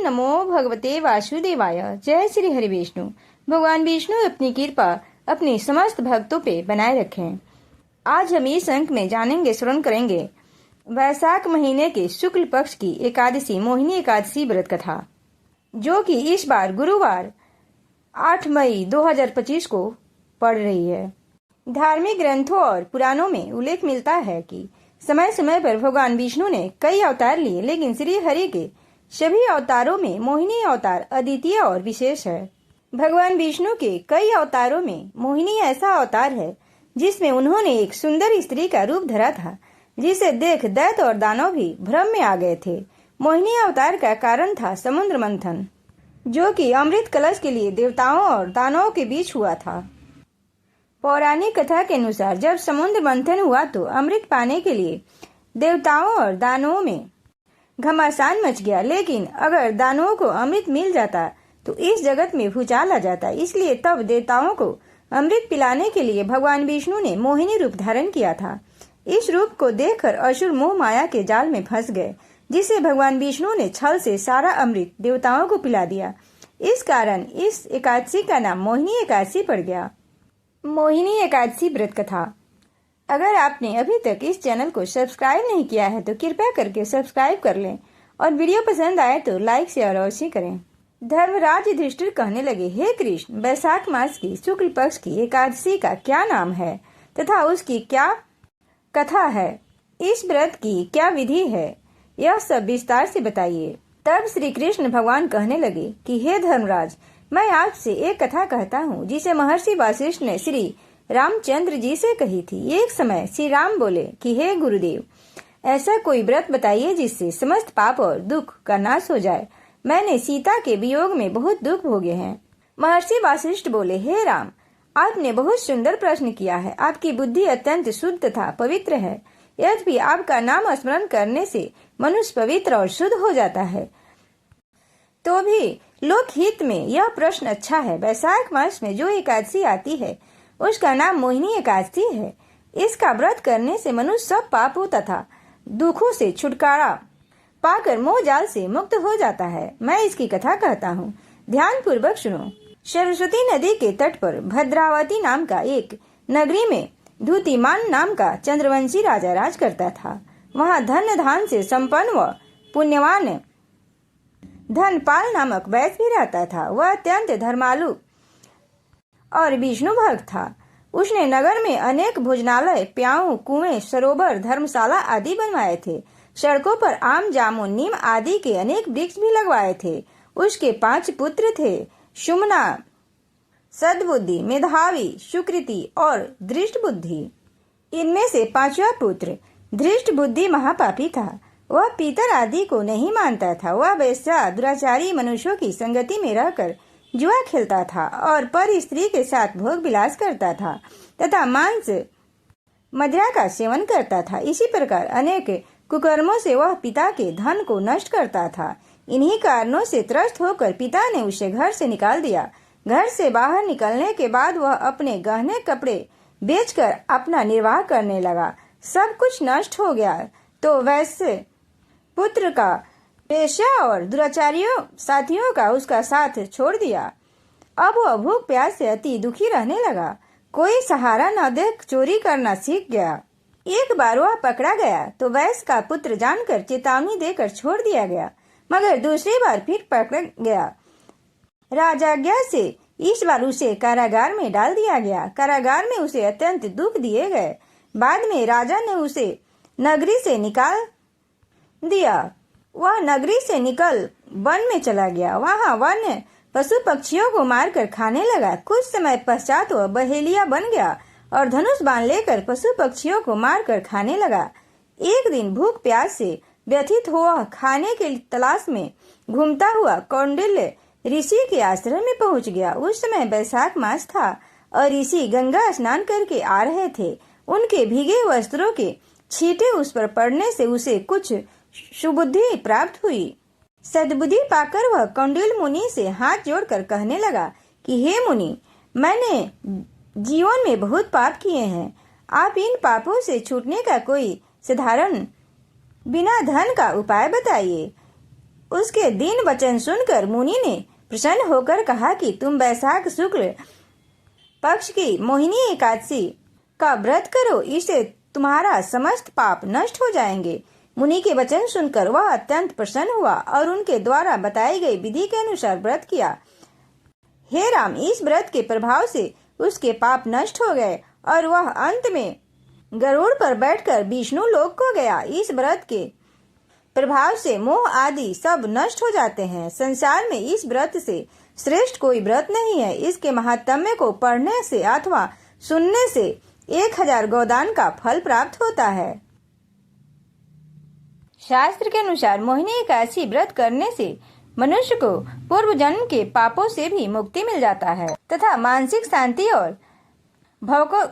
नमो भगवते वासुदेवाय। जय श्री हरि विष्णु। भगवान विष्णु अपनी कृपा अपने समस्त भक्तों पे बनाए रखें। आज हम इस अंक में जानेंगे, श्रवण करेंगे वैशाख महीने के शुक्ल पक्ष की एकादशी मोहिनी एकादशी व्रत कथा, जो कि इस बार गुरुवार 8 मई 2025 को पड़ रही है। धार्मिक ग्रंथों और पुराणों में उल्लेख मिलता है कि समय समय पर भगवान विष्णु ने कई अवतार लिए, लेकिन श्री हरि के सभी अवतारों में मोहिनी अवतार अद्वितीय और विशेष है। भगवान विष्णु के कई अवतारों में मोहिनी ऐसा अवतार है जिसमें उन्होंने एक सुंदर स्त्री का रूप धरा था, जिसे देख दैत्य और दानव भी भ्रम में आ गए थे। मोहिनी अवतार का कारण था समुद्र मंथन, जो कि अमृत कलश के लिए देवताओं और दानवों के बीच हुआ था। पौराणिक कथा के अनुसार जब समुद्र मंथन हुआ तो अमृत पाने के लिए देवताओं और दानवों में घमासान मच गया, लेकिन अगर दानवों को अमृत मिल जाता तो इस जगत में भूचाल आ जाता। इसलिए तब देवताओं को अमृत पिलाने के लिए भगवान विष्णु ने मोहिनी रूप धारण किया था। इस रूप को देखकर असुर मोह माया के जाल में फंस गए, जिसे भगवान विष्णु ने छल से सारा अमृत देवताओं को पिला दिया। इस कारण इस एकादशी का नाम मोहिनी एकादशी पड़ गया। मोहिनी एकादशी व्रत कथा। अगर आपने अभी तक इस चैनल को सब्सक्राइब नहीं किया है तो कृपया करके सब्सक्राइब कर लें, और वीडियो पसंद आए तो लाइक शेयर अवश्य करें। धर्मराज युधिष्ठिर कहने लगे, हे कृष्ण, वैशाख मास की शुक्ल पक्ष की एकादशी का क्या नाम है तथा उसकी क्या कथा है? इस व्रत की क्या विधि है? यह सब विस्तार से बताइए। तब श्री कृष्ण भगवान कहने लगे कि हे धर्मराज, मैं आपसे एक कथा कहता हूँ जिसे महर्षि वशिष्ठ ने श्री रामचंद्र जी से कही थी। एक समय श्री राम बोले कि हे गुरुदेव, ऐसा कोई व्रत बताइए जिससे समस्त पाप और दुख का नाश हो जाए। मैंने सीता के वियोग में बहुत दुख भोगे हैं। महर्षि वशिष्ठ बोले, हे राम, आपने बहुत सुंदर प्रश्न किया है। आपकी बुद्धि अत्यंत शुद्ध तथा पवित्र है। यद्यपि आपका नाम स्मरण करने से मनुष्य पवित्र और शुद्ध हो जाता है, तो भी लोकहित में यह प्रश्न अच्छा है। वैशाख मास में जो एकादशी आती है उसका नाम मोहिनी एकादशी है। इसका व्रत करने से मनुष्य सब पापों तथा दुखों से छुटकारा पाकर मोह जाल से मुक्त हो जाता है। मैं इसकी कथा कहता हूँ, ध्यान पूर्वक सुनो। सरस्वती नदी के तट पर भद्रावती नाम का एक नगरी में धूतिमान नाम का चंद्रवंशी राजा राज करता था। वहाँ धन धान से संपन्न व पुण्यवान धनपाल नामक वैश्य भी रहता था। वह अत्यंत धर्मालु और विष्णु भक्त था। उसने नगर में अनेक भोजनालय, प्याऊ, कुएं, सरोवर, धर्मशाला आदि बनवाए थे। सड़कों पर आम, जामुन, नीम आदि के अनेक वृक्ष भी लगवाए थे। उसके 5 पुत्र थे, सुमना, सद्बुद्धि, मेधावी, सुकृति और धृष्ट बुद्धि। इनमें से 5वां पुत्र धृष्ट बुद्धि महापापी था। वह पीतर आदि को नहीं मानता था। वह वेश्या, दुराचारी मनुष्यों की संगति में रहकर जुआ खेलता था और पर स्त्री के साथ भोग विलास करता था तथा मांस मदिरा का सेवन करता था। इसी प्रकार अनेक कुकर्मों से वह पिता के धन को नष्ट करता था। इन्हीं कारणों से त्रस्त होकर पिता ने उसे घर से निकाल दिया। घर से बाहर निकलने के बाद वह अपने गहने कपड़े बेचकर अपना निर्वाह करने लगा। सब कुछ नष्ट हो गया तो वैसे पुत्र का वेश्या और दुराचारियों साथियों का उसका साथ छोड़ दिया। अब वह भूख प्यास से अति दुखी रहने लगा। कोई सहारा न देख चोरी करना सीख गया। एक बार वह पकड़ा गया तो वैश्य का पुत्र जानकर चेतावनी देकर छोड़ दिया गया, मगर दूसरी बार फिर पकड़ गया। राजाज्ञा से इस बार उसे कारागार में डाल दिया गया। कारागार में उसे अत्यंत दुख दिए गए। बाद में राजा ने उसे नगरी से निकाल दिया। वह नगरी से निकल वन में चला गया। वहाँ वन पशु पक्षियों को मारकर खाने लगा। कुछ समय पश्चात वह बहेलिया बन गया और धनुष बाण लेकर पशु पक्षियों को मारकर खाने लगा। एक दिन भूख प्यास से व्यथित हुआ खाने के तलाश में घूमता हुआ कौंडिल्य ऋषि के आश्रम में पहुंच गया। उस समय वैशाख मास था और ऋषि गंगा स्नान करके आ रहे थे। उनके भीगे वस्त्रों के छींटे उस पर पड़ने से उसे कुछ सुबुद्धि प्राप्त हुई। सद्बुद्धि पाकर वह कौंडिल्य मुनि से हाथ जोड़कर कहने लगा कि हे मुनि, मैंने जीवन में बहुत पाप किए हैं। आप इन पापों से छूटने का कोई साधारण बिना धन का उपाय बताइए। उसके दीन वचन सुनकर मुनि ने प्रसन्न होकर कहा कि तुम वैशाख शुक्ल पक्ष की मोहिनी एकादशी का व्रत करो, इससे तुम्हारा समस्त पाप नष्ट हो जाएंगे। मुनि के वचन सुनकर वह अत्यंत प्रसन्न हुआ और उनके द्वारा बताई गई विधि के अनुसार व्रत किया। हे राम, इस व्रत के प्रभाव से उसके पाप नष्ट हो गए और वह अंत में गरुड़ पर बैठकर विष्णु लोक को गया। इस व्रत के प्रभाव से मोह आदि सब नष्ट हो जाते हैं। संसार में इस व्रत से श्रेष्ठ कोई व्रत नहीं है। इसके महात्म्य को पढ़ने से अथवा सुनने से 1000 गोदान का फल प्राप्त होता है। शास्त्र के अनुसार मोहिनी एकादशी व्रत करने से मनुष्य को पूर्व जन्म के पापों से भी मुक्ति मिल जाता है तथा मानसिक शांति और भव को